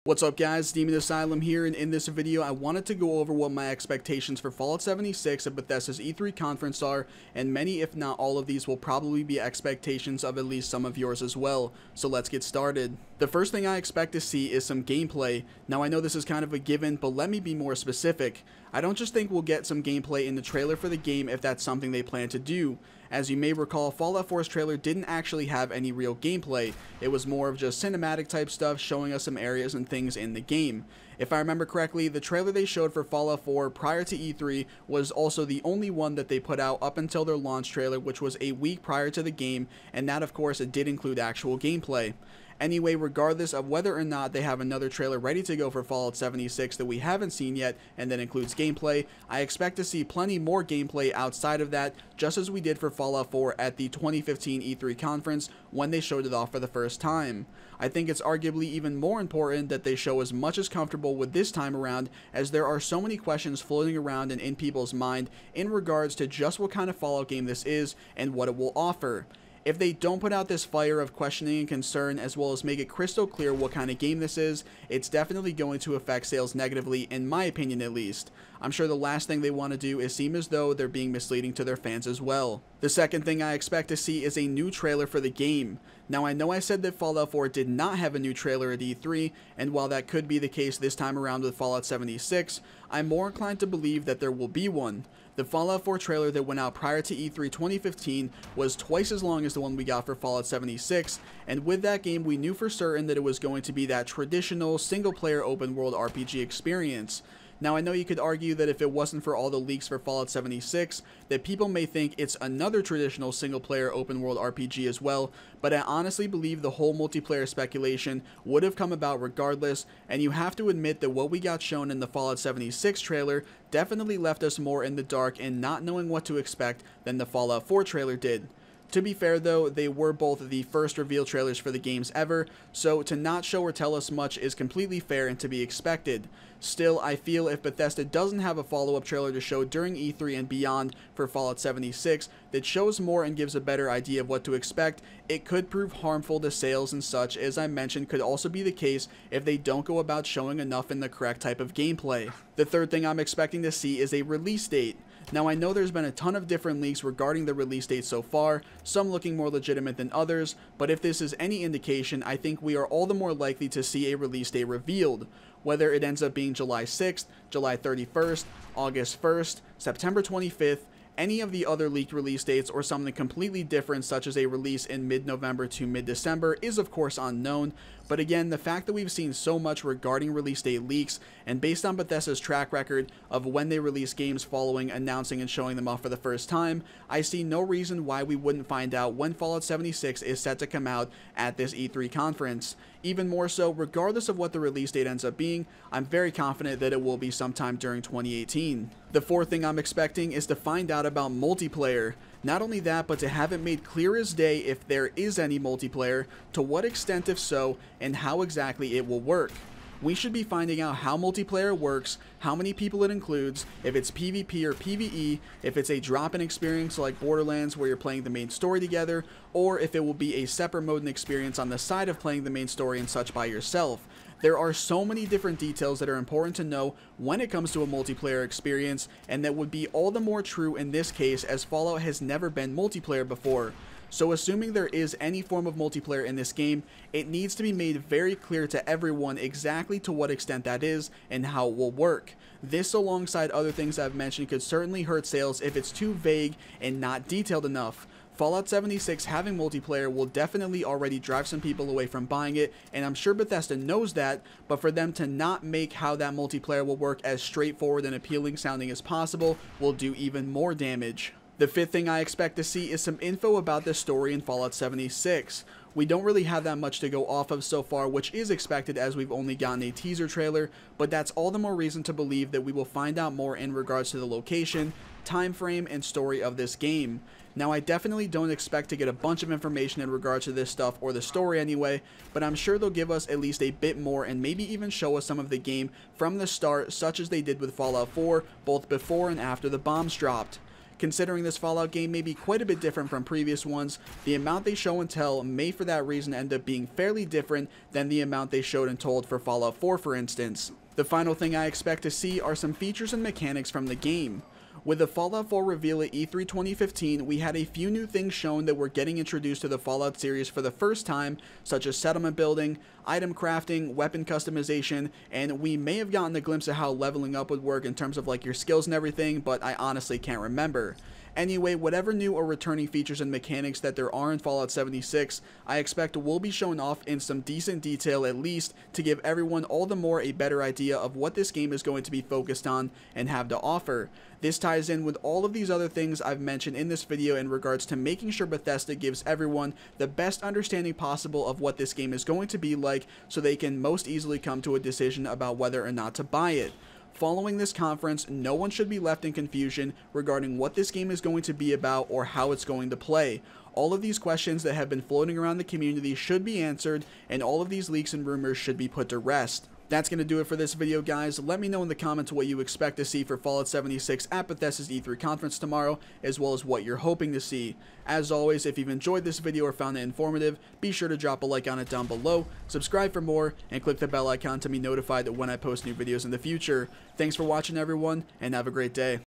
What's up guys, Demon Asylum here, and in this video I wanted to go over what my expectations for Fallout 76 at Bethesda's E3 conference are, and many if not all of these will probably be expectations of at least some of yours as well, so let's get started. The first thing I expect to see is some gameplay. Now I know this is kind of a given, but let me be more specific. I don't just think we'll get some gameplay in the trailer for the game if that's something they plan to do. As you may recall, Fallout 4's trailer didn't actually have any real gameplay. It was more of just cinematic type stuff showing us some areas and things in the game. If I remember correctly, the trailer they showed for Fallout 4 prior to E3 was also the only one that they put out up until their launch trailer, which was a week prior to the game, and that of course it did include actual gameplay. Anyway, regardless of whether or not they have another trailer ready to go for Fallout 76 that we haven't seen yet and that includes gameplay, I expect to see plenty more gameplay outside of that, just as we did for Fallout 4 at the 2015 E3 conference when they showed it off for the first time. I think it's arguably even more important that they show as much as comfortable with this time around, as there are so many questions floating around and in people's mind in regards to just what kind of Fallout game this is and what it will offer. If they don't put out this fire of questioning and concern, as well as make it crystal clear what kind of game this is, it's definitely going to affect sales negatively, in my opinion at least. I'm sure the last thing they want to do is seem as though they're being misleading to their fans as well. The second thing I expect to see is a new trailer for the game. Now I know I said that Fallout 4 did not have a new trailer at E3, and while that could be the case this time around with Fallout 76, I'm more inclined to believe that there will be one. The Fallout 4 trailer that went out prior to E3 2015 was twice as long as the one we got for Fallout 76, and with that game we knew for certain that it was going to be that traditional single-player open-world RPG experience. Now I know you could argue that if it wasn't for all the leaks for Fallout 76, that people may think it's another traditional single-player open-world RPG as well, but I honestly believe the whole multiplayer speculation would have come about regardless, and you have to admit that what we got shown in the Fallout 76 trailer definitely left us more in the dark and not knowing what to expect than the Fallout 4 trailer did. To be fair though, they were both the first reveal trailers for the games ever, so to not show or tell us much is completely fair and to be expected. Still, I feel if Bethesda doesn't have a follow-up trailer to show during E3 and beyond for Fallout 76 that shows more and gives a better idea of what to expect, it could prove harmful to sales, and such, as I mentioned, could also be the case if they don't go about showing enough in the correct type of gameplay. The third thing I'm expecting to see is a release date. Now I know there's been a ton of different leaks regarding the release date so far, some looking more legitimate than others, but if this is any indication, I think we are all the more likely to see a release date revealed. Whether it ends up being July 6th, July 31st, August 1st, September 25th, any of the other leaked release dates, or something completely different such as a release in mid-November to mid-December is of course unknown, but again, the fact that we've seen so much regarding release date leaks, and based on Bethesda's track record of when they release games following announcing and showing them off for the first time, I see no reason why we wouldn't find out when Fallout 76 is set to come out at this E3 conference. Even more so, regardless of what the release date ends up being, I'm very confident that it will be sometime during 2018. The fourth thing I'm expecting is to find out about multiplayer. Not only that, but to have it made clear as day if there is any multiplayer, to what extent if so, and how exactly it will work. We should be finding out how multiplayer works, how many people it includes, if it's PvP or PvE, if it's a drop-in experience like Borderlands where you're playing the main story together, or if it will be a separate mode and experience on the side of playing the main story and such by yourself. There are so many different details that are important to know when it comes to a multiplayer experience, and that would be all the more true in this case as Fallout has never been multiplayer before. So assuming there is any form of multiplayer in this game, it needs to be made very clear to everyone exactly to what extent that is and how it will work. This, alongside other things I've mentioned, could certainly hurt sales if it's too vague and not detailed enough. Fallout 76 having multiplayer will definitely already drive some people away from buying it, and I'm sure Bethesda knows that, but for them to not make how that multiplayer will work as straightforward and appealing sounding as possible will do even more damage. The fifth thing I expect to see is some info about the story in Fallout 76. We don't really have that much to go off of so far, which is expected as we've only gotten a teaser trailer, but that's all the more reason to believe that we will find out more in regards to the location, time frame, and story of this game. Now I definitely don't expect to get a bunch of information in regards to this stuff, or the story anyway, but I'm sure they'll give us at least a bit more and maybe even show us some of the game from the start, such as they did with Fallout 4, both before and after the bombs dropped. Considering this Fallout game may be quite a bit different from previous ones, the amount they show and tell may for that reason end up being fairly different than the amount they showed and told for Fallout 4 for instance. The final thing I expect to see are some features and mechanics from the game. With the Fallout 4 reveal at E3 2015, we had a few new things shown that were getting introduced to the Fallout series for the first time, such as settlement building, item crafting, weapon customization, and we may have gotten a glimpse of how leveling up would work in terms of like your skills and everything, but I honestly can't remember. Anyway, whatever new or returning features and mechanics that there are in Fallout 76, I expect will be shown off in some decent detail at least to give everyone all the more a better idea of what this game is going to be focused on and have to offer. This ties in with all of these other things I've mentioned in this video in regards to making sure Bethesda gives everyone the best understanding possible of what this game is going to be like so they can most easily come to a decision about whether or not to buy it. Following this conference, no one should be left in confusion regarding what this game is going to be about or how it's going to play. All of these questions that have been floating around the community should be answered, and all of these leaks and rumors should be put to rest. That's going to do it for this video, guys. Let me know in the comments what you expect to see for Fallout 76 at Bethesda's E3 conference tomorrow, as well as what you're hoping to see. As always, if you've enjoyed this video or found it informative, be sure to drop a like on it down below, subscribe for more, and click the bell icon to be notified when I post new videos in the future. Thanks for watching, everyone, and have a great day.